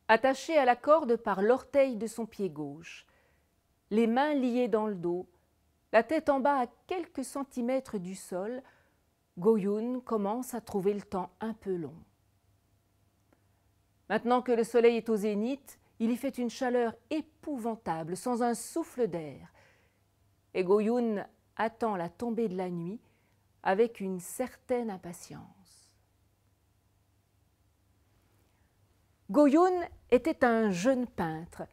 attaché à la corde par l'orteil de son pied gauche, les mains liées dans le dos, la tête en bas à quelques centimètres du sol, Go-Yoon commence à trouver le temps un peu long. Maintenant que le soleil est au zénith, il y fait une chaleur épouvantable, sans un souffle d'air. Et Go-Yoon attend la tombée de la nuit avec une certaine impatience. Go-Yoon était un jeune peintre,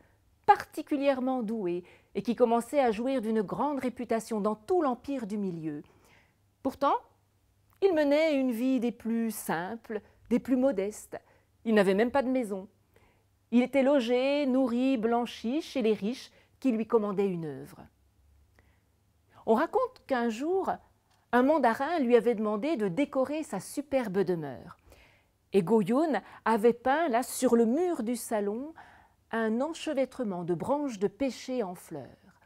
particulièrement doué et qui commençait à jouir d'une grande réputation dans tout l'empire du milieu. Pourtant, il menait une vie des plus simples, des plus modestes. Il n'avait même pas de maison. Il était logé, nourri, blanchi chez les riches qui lui commandaient une œuvre. On raconte qu'un jour, un mandarin lui avait demandé de décorer sa superbe demeure. Et Go-Yoon avait peint là sur le mur du salon un enchevêtrement de branches de pêcher en fleurs.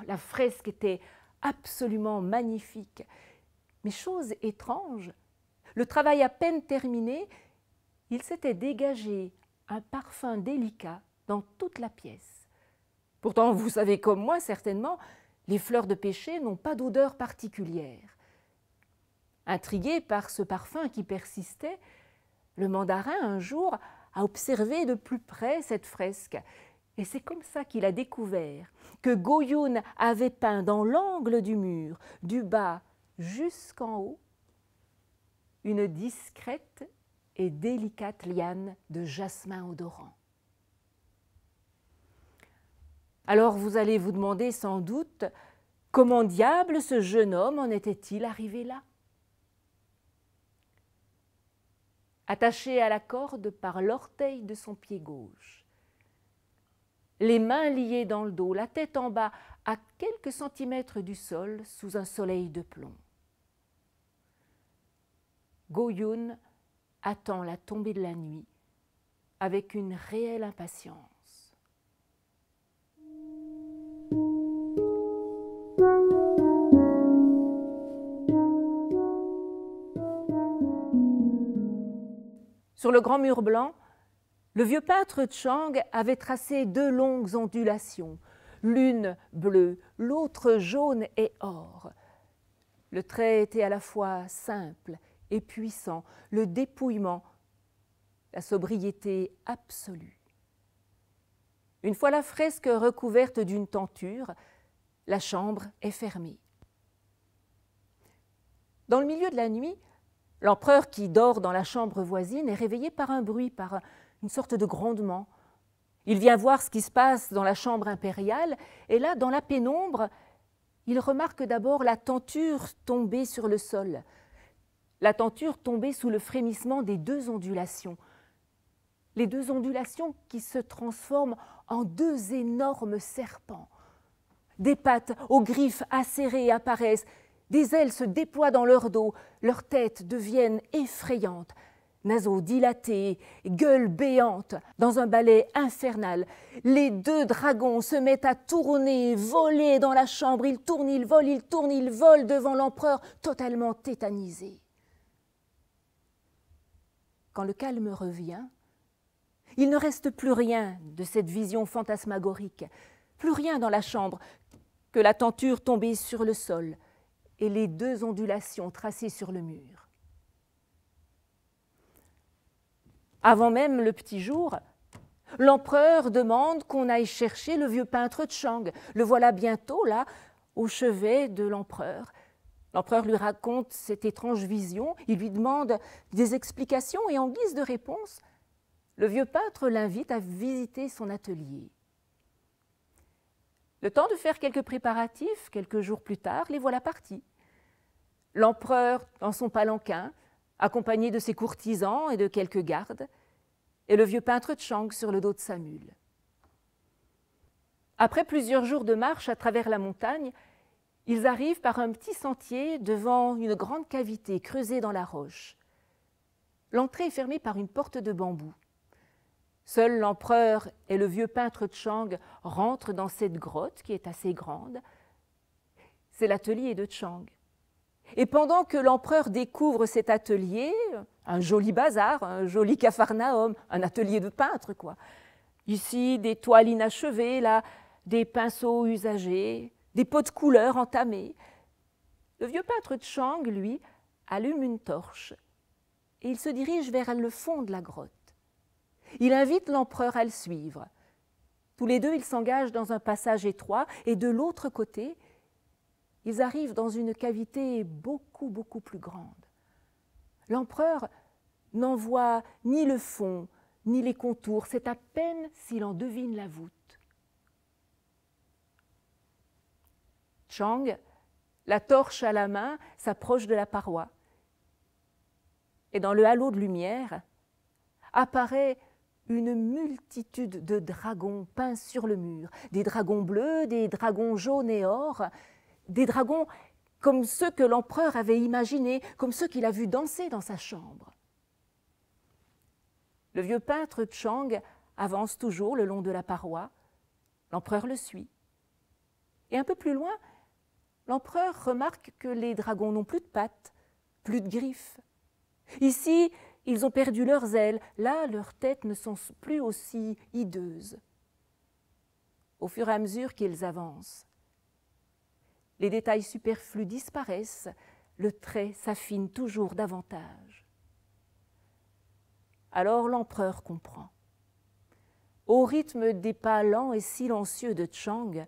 La fresque était absolument magnifique. Mais chose étrange, le travail à peine terminé, il s'était dégagé un parfum délicat dans toute la pièce. Pourtant, vous savez comme moi certainement, les fleurs de pêcher n'ont pas d'odeur particulière. Intrigué par ce parfum qui persistait, le mandarin un jour a observé de plus près cette fresque. Et c'est comme ça qu'il a découvert que Go-Yoon avait peint dans l'angle du mur, du bas jusqu'en haut, une discrète et délicate liane de jasmin odorant. Alors vous allez vous demander sans doute comment diable ce jeune homme en était-il arrivé là? Attaché à la corde par l'orteil de son pied gauche, les mains liées dans le dos, la tête en bas à quelques centimètres du sol sous un soleil de plomb. Go-Yoon attend la tombée de la nuit avec une réelle impatience. Sur le grand mur blanc, le vieux peintre Chang avait tracé 2 longues ondulations, l'une bleue, l'autre jaune et or. Le trait était à la fois simple et puissant, le dépouillement, la sobriété absolue. Une fois la fresque recouverte d'une tenture, la chambre est fermée. Dans le milieu de la nuit, l'empereur qui dort dans la chambre voisine est réveillé par un bruit, par une sorte de grondement. Il vient voir ce qui se passe dans la chambre impériale et là, dans la pénombre, il remarque d'abord la tenture tombée sur le sol. La tenture tombée sous le frémissement des 2 ondulations. Les 2 ondulations qui se transforment en 2 énormes serpents. Des pattes aux griffes acérées apparaissent, des ailes se déploient dans leur dos, leurs têtes deviennent effrayantes, naseaux dilatés, gueules béantes. Dans un ballet infernal, les 2 dragons se mettent à tourner, voler dans la chambre. Ils tournent, ils volent devant l'empereur totalement tétanisé. Quand le calme revient, il ne reste plus rien de cette vision fantasmagorique, plus rien dans la chambre que la tenture tombée sur le sol et les 2 ondulations tracées sur le mur. Avant même le petit jour, l'empereur demande qu'on aille chercher le vieux peintre Chang. Le voilà bientôt là, au chevet de l'empereur. L'empereur lui raconte cette étrange vision, il lui demande des explications et en guise de réponse, le vieux peintre l'invite à visiter son atelier. Le temps de faire quelques préparatifs, quelques jours plus tard, les voilà partis. L'empereur dans son palanquin, accompagné de ses courtisans et de quelques gardes, et le vieux peintre Chang sur le dos de sa mule. Après plusieurs jours de marche à travers la montagne, ils arrivent par un petit sentier devant une grande cavité creusée dans la roche. L'entrée est fermée par une porte de bambou. Seul l'empereur et le vieux peintre Chang rentrent dans cette grotte qui est assez grande. C'est l'atelier de Chang. Et pendant que l'empereur découvre cet atelier, un joli bazar, un joli capharnaüm, un atelier de peintre, quoi. Ici, des toiles inachevées, là, des pinceaux usagés, des pots de couleurs entamés. Le vieux peintre Chang, lui, allume une torche et il se dirige vers le fond de la grotte. Il invite l'empereur à le suivre. Tous les deux, ils s'engagent dans un passage étroit et de l'autre côté, ils arrivent dans une cavité beaucoup plus grande. L'empereur n'en voit ni le fond, ni les contours, c'est à peine s'il en devine la voûte. Chang, la torche à la main, s'approche de la paroi. Et dans le halo de lumière, apparaît une multitude de dragons peints sur le mur. Des dragons bleus, des dragons jaunes et or, des dragons comme ceux que l'empereur avait imaginés, comme ceux qu'il a vus danser dans sa chambre. Le vieux peintre Chang avance toujours le long de la paroi. L'empereur le suit. Et un peu plus loin, l'empereur remarque que les dragons n'ont plus de pattes, plus de griffes. Ici, ils ont perdu leurs ailes. Là, leurs têtes ne sont plus aussi hideuses. Au fur et à mesure qu'ils avancent, les détails superflus disparaissent, le trait s'affine toujours davantage. Alors l'empereur comprend. Au rythme des pas lents et silencieux de Chang,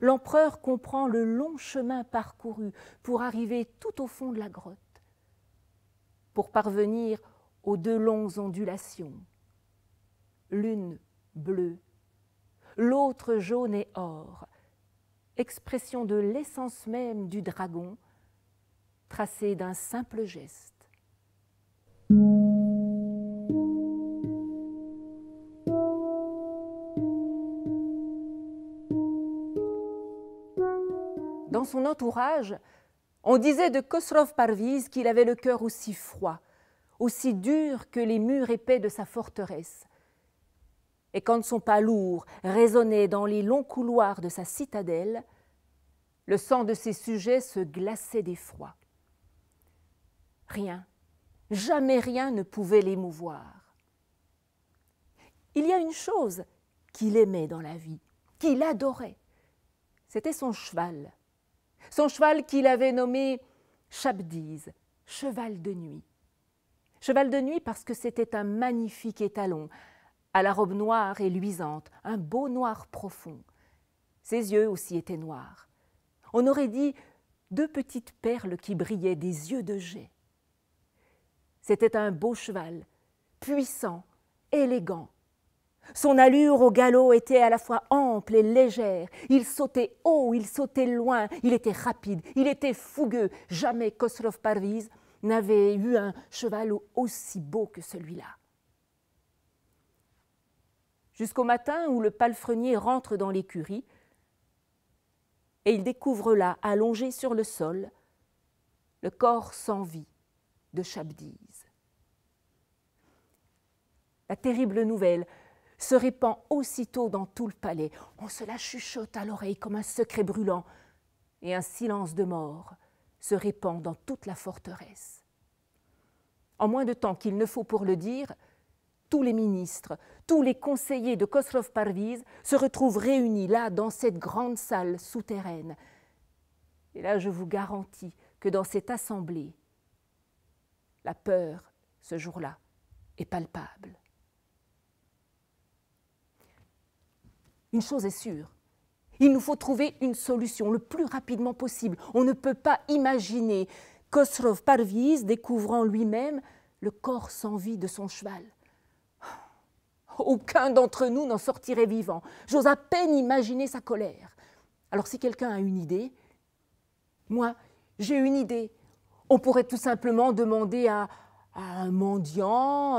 l'empereur comprend le long chemin parcouru pour arriver tout au fond de la grotte, pour parvenir aux deux longues ondulations, l'une bleue, l'autre jaune et or, expression de l'essence même du dragon, tracée d'un simple geste. Dans son entourage, on disait de Khosrow Parviz qu'il avait le cœur aussi froid, aussi dur que les murs épais de sa forteresse. Et quand son pas lourd résonnait dans les longs couloirs de sa citadelle, le sang de ses sujets se glaçait d'effroi. Rien, jamais rien ne pouvait l'émouvoir. Il y a une chose qu'il aimait dans la vie, qu'il adorait, c'était son cheval. Son cheval qu'il avait nommé Shabdiz, cheval de nuit. Cheval de nuit parce que c'était un magnifique étalon, à la robe noire et luisante, un beau noir profond. Ses yeux aussi étaient noirs. On aurait dit deux petites perles qui brillaient des yeux de jais. C'était un beau cheval, puissant, élégant. Son allure au galop était à la fois ample et légère. Il sautait haut, il sautait loin, il était rapide, il était fougueux. Jamais Khosrow Parviz n'avait eu un cheval aussi beau que celui-là. Jusqu'au matin où le palefrenier rentre dans l'écurie et il découvre là, allongé sur le sol, le corps sans vie de Shabdiz. La terrible nouvelle se répand aussitôt dans tout le palais. On se la chuchote à l'oreille comme un secret brûlant, et un silence de mort se répand dans toute la forteresse. En moins de temps qu'il ne faut pour le dire, tous les ministres, tous les conseillers de Khosrow Parviz se retrouvent réunis là, dans cette grande salle souterraine. Et là, je vous garantis que dans cette assemblée, la peur, ce jour-là, est palpable. Une chose est sûre, il nous faut trouver une solution le plus rapidement possible. On ne peut pas imaginer Khosrow Parviz découvrant lui-même le corps sans vie de son cheval. Aucun d'entre nous n'en sortirait vivant. J'ose à peine imaginer sa colère. Alors si quelqu'un a une idée, moi j'ai une idée. On pourrait tout simplement demander à un mendiant,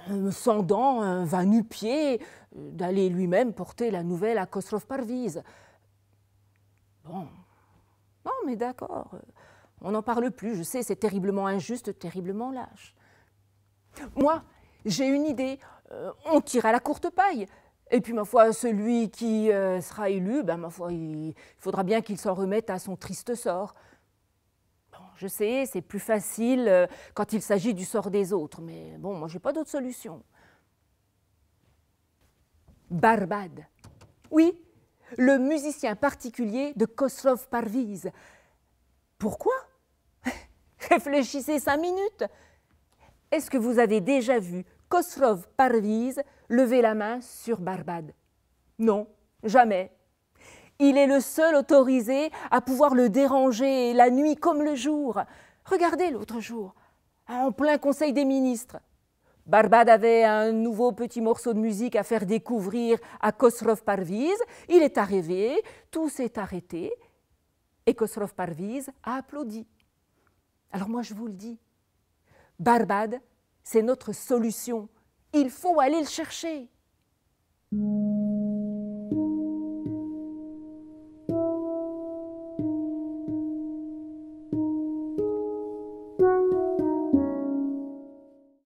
un sans-dents, un va-nu-pied, d'aller lui-même porter la nouvelle à Khosrow Parviz. Bon, non mais d'accord, on n'en parle plus, je sais, c'est terriblement injuste, terriblement lâche. Moi, j'ai une idée, on tire à la courte paille. Et puis, ma foi, celui qui sera élu, ben, ma foi, il faudra bien qu'il s'en remette à son triste sort. je sais, c'est plus facile quand il s'agit du sort des autres, mais bon, moi, j'ai pas d'autre solution. Barbad. Oui, le musicien particulier de Khosrow Parviz. Pourquoi? Réfléchissez 5 minutes. Est-ce que vous avez déjà vu Khosrow Parviz lever la main sur Barbad? Non, jamais. Il est le seul autorisé à pouvoir le déranger la nuit comme le jour. Regardez l'autre jour, en plein conseil des ministres. Barbad avait un nouveau petit morceau de musique à faire découvrir à Khosrow Parviz. Il est arrivé, tout s'est arrêté et Khosrow Parviz a applaudi. Alors moi je vous le dis, Barbad, c'est notre solution. Il faut aller le chercher.